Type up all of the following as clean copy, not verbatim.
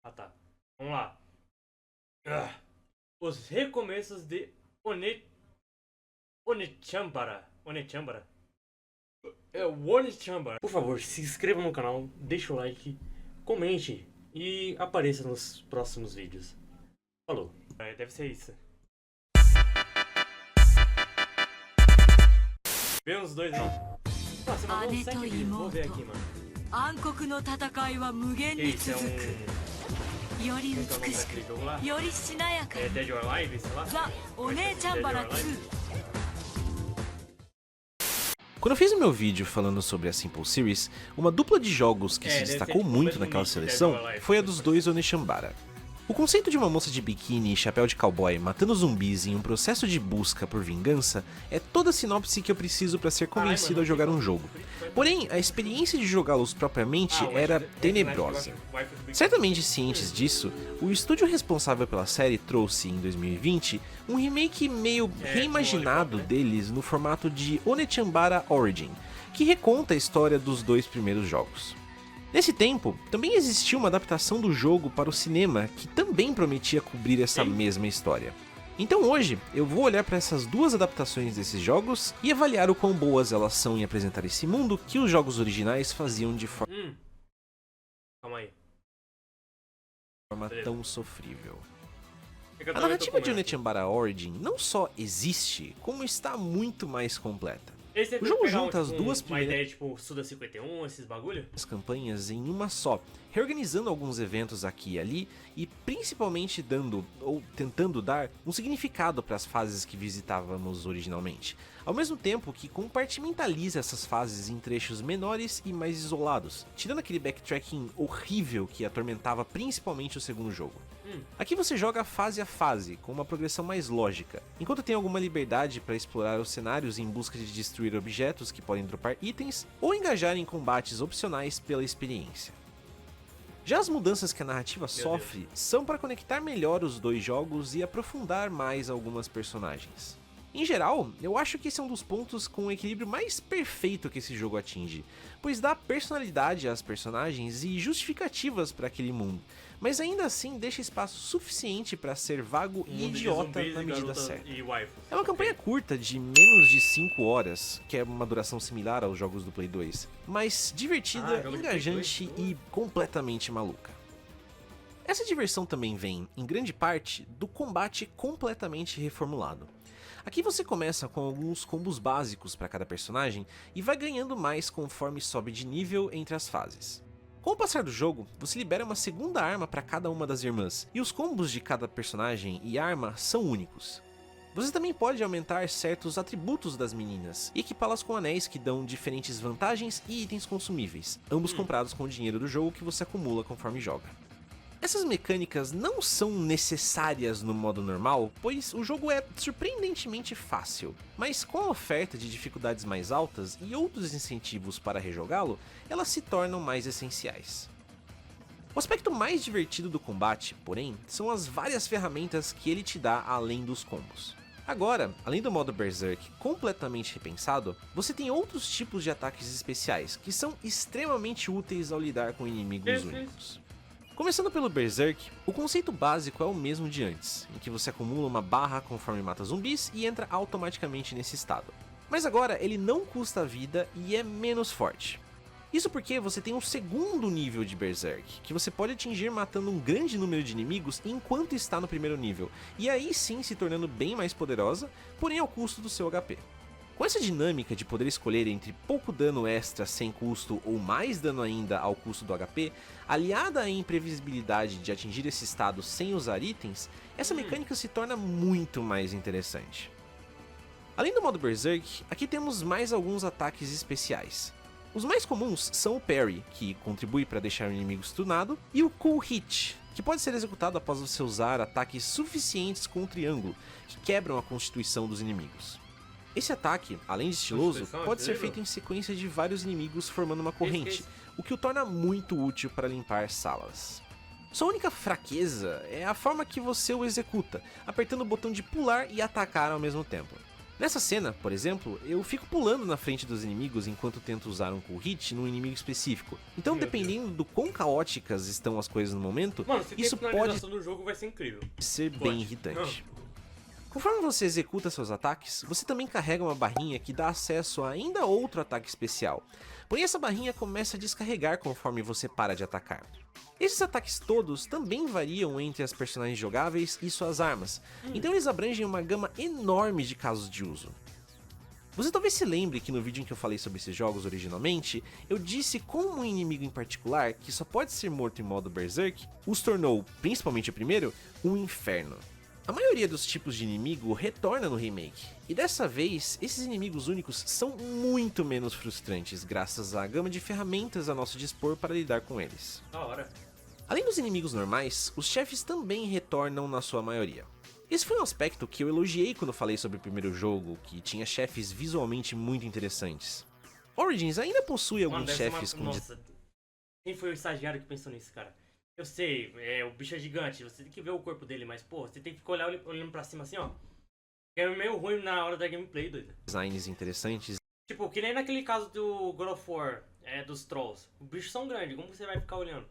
Ah, tá. Vamos lá. Os recomeços de Onechambara. Onechambara. É o Onechambara. Por favor, se inscreva no canal, deixa o like, comente e apareça nos próximos vídeos. Falou. Deve ser isso. Vê os dois não. Nossa, mandou um 7 vídeos. Vou ver aqui, mano. Que isso, é É Dead or Alive, sei lá. Quando eu fiz o meu vídeo falando sobre a Simple Series, uma dupla de jogos que se destacou muito naquela seleção foi a dos dois Onechambara. O conceito de uma moça de biquíni e chapéu de cowboy matando zumbis em um processo de busca por vingança é toda a sinopse que eu preciso para ser convencido a jogar um jogo. Porém, a experiência de jogá-los propriamente era tenebrosa. Certamente cientes disso, o estúdio responsável pela série trouxe em 2020 um remake meio reimaginado deles no formato de Onechambara Origin, que reconta a história dos dois primeiros jogos. Nesse tempo, também existiu uma adaptação do jogo para o cinema que também prometia cobrir essa mesma história. Então hoje, eu vou olhar para essas duas adaptações desses jogos e avaliar o quão boas elas são em apresentar esse mundo que os jogos originais faziam de forma Calma aí. tão sofrível. A narrativa de Onechambara Origin não só existe, como está muito mais completa. O jogo junta as duas primeiras ideia, tipo, Suda 51, esses bagulho? campanhas em uma só, reorganizando alguns eventos aqui e ali e principalmente dando, ou tentando dar, um significado para as fases que visitávamos originalmente, ao mesmo tempo que compartimentaliza essas fases em trechos menores e mais isolados, tirando aquele backtracking horrível que atormentava principalmente o segundo jogo. Aqui você joga fase a fase, com uma progressão mais lógica, enquanto tem alguma liberdade para explorar os cenários em busca de destruir objetos que podem dropar itens, ou engajar em combates opcionais pela experiência. Já as mudanças que a narrativa sofre são para conectar melhor os dois jogos e aprofundar mais algumas personagens. Em geral, eu acho que esse é um dos pontos com o equilíbrio mais perfeito que esse jogo atinge, pois dá personalidade às personagens e justificativas para aquele mundo, mas ainda assim deixa espaço suficiente para ser vago e idiota na medida certa. É uma campanha curta de menos de 5 horas, que é uma duração similar aos jogos do Play 2, mas divertida, engajante e completamente maluca. Essa diversão também vem, em grande parte, do combate completamente reformulado. Aqui você começa com alguns combos básicos para cada personagem e vai ganhando mais conforme sobe de nível entre as fases. Com o passar do jogo, você libera uma segunda arma para cada uma das irmãs, e os combos de cada personagem e arma são únicos. Você também pode aumentar certos atributos das meninas e equipá-las com anéis que dão diferentes vantagens e itens consumíveis, ambos comprados com o dinheiro do jogo que você acumula conforme joga. Essas mecânicas não são necessárias no modo normal, pois o jogo é surpreendentemente fácil, mas com a oferta de dificuldades mais altas e outros incentivos para rejogá-lo, elas se tornam mais essenciais. O aspecto mais divertido do combate, porém, são as várias ferramentas que ele te dá além dos combos. Agora, além do modo Berserk completamente repensado, você tem outros tipos de ataques especiais que são extremamente úteis ao lidar com inimigos únicos. Começando pelo Berserk, o conceito básico é o mesmo de antes, em que você acumula uma barra conforme mata zumbis e entra automaticamente nesse estado. Mas agora ele não custa vida e é menos forte. Isso porque você tem um segundo nível de Berserk, que você pode atingir matando um grande número de inimigos enquanto está no primeiro nível, e aí sim se tornando bem mais poderosa, porém ao custo do seu HP. Com essa dinâmica de poder escolher entre pouco dano extra sem custo ou mais dano ainda ao custo do HP, aliada à imprevisibilidade de atingir esse estado sem usar itens, essa mecânica se torna muito mais interessante. Além do modo Berserk, aqui temos mais alguns ataques especiais. Os mais comuns são o Parry, que contribui para deixar o inimigo stunado, e o Cool Hit, que pode ser executado após você usar ataques suficientes com o triângulo, que quebram a constituição dos inimigos. Esse ataque, além de estiloso, pode ser feito em sequência de vários inimigos formando uma corrente, o que o torna muito útil para limpar salas. Sua única fraqueza é a forma que você o executa, apertando o botão de pular e atacar ao mesmo tempo. Nessa cena, por exemplo, eu fico pulando na frente dos inimigos enquanto tento usar um cool hit num inimigo específico. Então, Meu dependendo do quão caóticas estão as coisas no momento, Mano, se isso tem pode finalização do jogo vai ser incrível. ser Pode. bem irritante. Conforme você executa seus ataques, você também carrega uma barrinha que dá acesso a ainda outro ataque especial. Porém, essa barrinha começa a descarregar conforme você para de atacar. Esses ataques todos também variam entre as personagens jogáveis e suas armas, então eles abrangem uma gama enorme de casos de uso. Você talvez se lembre que no vídeo em que eu falei sobre esses jogos originalmente, eu disse como um inimigo em particular, que só pode ser morto em modo Berserk, os tornou, principalmente o primeiro, um inferno. A maioria dos tipos de inimigo retorna no remake, e dessa vez, esses inimigos únicos são muito menos frustrantes graças à gama de ferramentas a nosso dispor para lidar com eles. Da hora. Além dos inimigos normais, os chefes também retornam na sua maioria. Esse foi um aspecto que eu elogiei quando falei sobre o primeiro jogo, que tinha chefes visualmente muito interessantes. Origins ainda possui alguns Mano, deve ser chefes com... Nossa, quem foi o estagiário que pensou nisso, cara? Eu sei, o bicho é gigante, você tem que ver o corpo dele, mas, pô, você tem que ficar olhando pra cima assim, ó. É meio ruim na hora da gameplay, doido. Designs interessantes. Tipo, que nem naquele caso do God of War, dos Trolls. Os bichos são grandes, como você vai ficar olhando?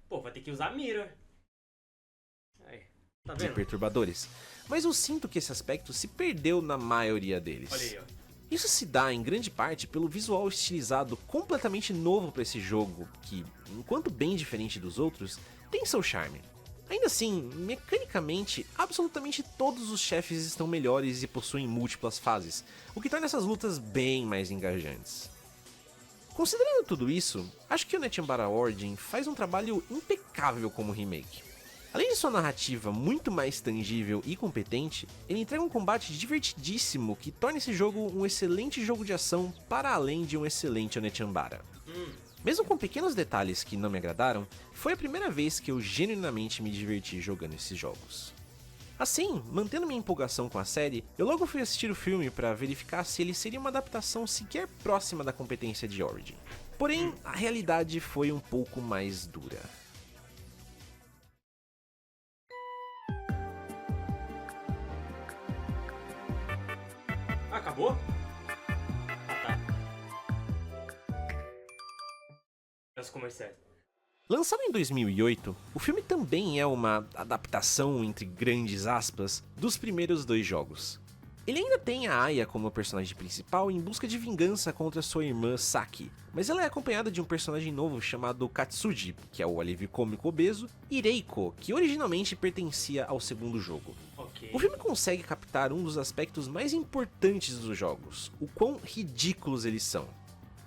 Pô, vai ter que usar mira. Aí, tá E vendo? perturbadores. Mas eu sinto que esse aspecto se perdeu na maioria deles. Olha aí, ó. Isso se dá em grande parte pelo visual estilizado completamente novo para esse jogo, que, enquanto bem diferente dos outros, tem seu charme. Ainda assim, mecanicamente, absolutamente todos os chefes estão melhores e possuem múltiplas fases, o que torna essas lutas bem mais engajantes. Considerando tudo isso, acho que o Onechambara Origin faz um trabalho impecável como remake. Além de sua narrativa muito mais tangível e competente, ele entrega um combate divertidíssimo que torna esse jogo um excelente jogo de ação para além de um excelente Onechambara. Mesmo com pequenos detalhes que não me agradaram, foi a primeira vez que eu genuinamente me diverti jogando esses jogos. Assim, mantendo minha empolgação com a série, eu logo fui assistir o filme para verificar se ele seria uma adaptação sequer próxima da competência de Origin. Porém, a realidade foi um pouco mais dura. Acabou? Ah, tá. Os comerciais. Lançado em 2008, o filme também é uma adaptação, entre grandes aspas, dos primeiros dois jogos. Ele ainda tem a Aya como personagem principal em busca de vingança contra sua irmã Saki, mas ela é acompanhada de um personagem novo chamado Katsuji, que é o alívio cômico obeso, e Reiko, que originalmente pertencia ao segundo jogo. Ok. O filme consegue captar um dos aspectos mais importantes dos jogos, o quão ridículos eles são.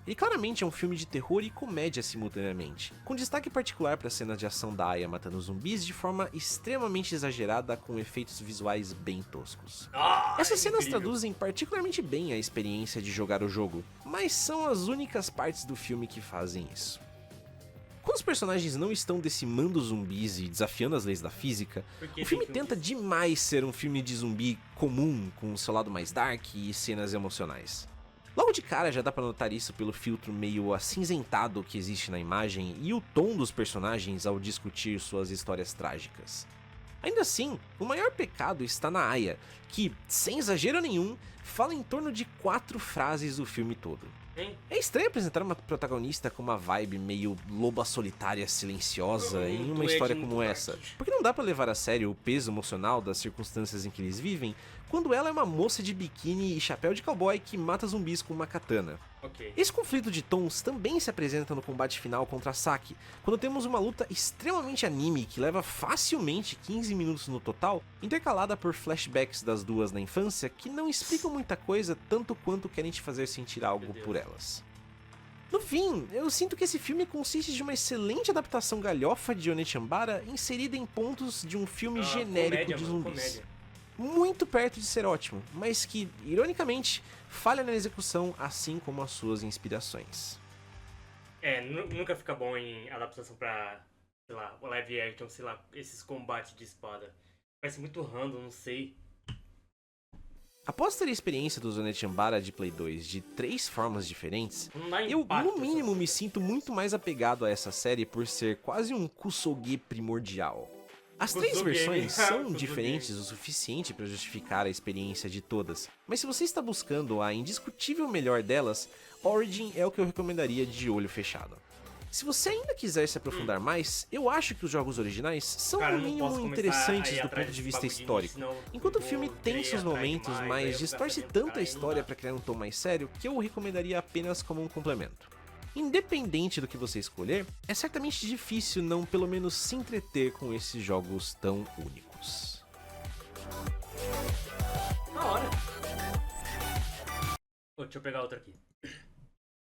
Ele claramente é um filme de terror e comédia simultaneamente, com destaque particular para as cenas de ação da Aya matando zumbis de forma extremamente exagerada com efeitos visuais bem toscos. Essas cenas incrível. traduzem particularmente bem a experiência de jogar o jogo, mas são as únicas partes do filme que fazem isso. Quando os personagens não estão decimando zumbis e desafiando as leis da física, Porque o filme tem tenta demais ser um filme de zumbi comum, com o seu lado mais dark e cenas emocionais. Logo de cara já dá pra notar isso pelo filtro meio acinzentado que existe na imagem e o tom dos personagens ao discutir suas histórias trágicas. Ainda assim, o maior pecado está na Aya, que, sem exagero nenhum, fala em torno de 4 frases o filme todo. Hein? É estranho apresentar uma protagonista com uma vibe meio loba solitária silenciosa em uma Muito história Ed, como muito essa, dark. porque não dá pra levar a sério o peso emocional das circunstâncias em que eles vivem, quando ela é uma moça de biquíni e chapéu de cowboy que mata zumbis com uma katana. Ok. Esse conflito de tons também se apresenta no combate final contra a Saki, quando temos uma luta extremamente anime que leva facilmente 15 minutos no total, intercalada por flashbacks das duas na infância que não explicam muita coisa tanto quanto querem te fazer sentir algo por elas. No fim, eu sinto que esse filme consiste de uma excelente adaptação galhofa de Onechambara inserida em pontos de um filme genérico Comédia, de mano, zumbis. comédia. Muito perto de ser ótimo, mas que, ironicamente, falha na execução assim como as suas inspirações. Nunca fica bom em adaptação pra, sei lá, live action, sei lá, esses combates de espada. Parece muito random, não sei. Após ter a experiência do Onechambara de Play 2 de 3 formas diferentes, Não dá eu, impacto, no mínimo, essas- me sinto muito mais apegado a essa série por ser quase um kusoge primordial. As três Kuzuge. versões são Kuzuge. diferentes o suficiente para justificar a experiência de todas, mas se você está buscando a indiscutível melhor delas, Origin é o que eu recomendaria de olho fechado. Se você ainda quiser se aprofundar mais, eu acho que os jogos originais são Cara, eu no não mínimo posso começar a interessantes ir do atrás ponto de desse vista bagulho de histórico, senão eu enquanto o vou filme tem querer seus atrás momentos, demais, aí eu mas vou distorce ficar tanto a perdendo história cara, para criar um tom mais sério que eu recomendaria apenas como um complemento. Independente do que você escolher, é certamente difícil não pelo menos se entreter com esses jogos tão únicos. Da hora. Ô, deixa eu pegar outra aqui.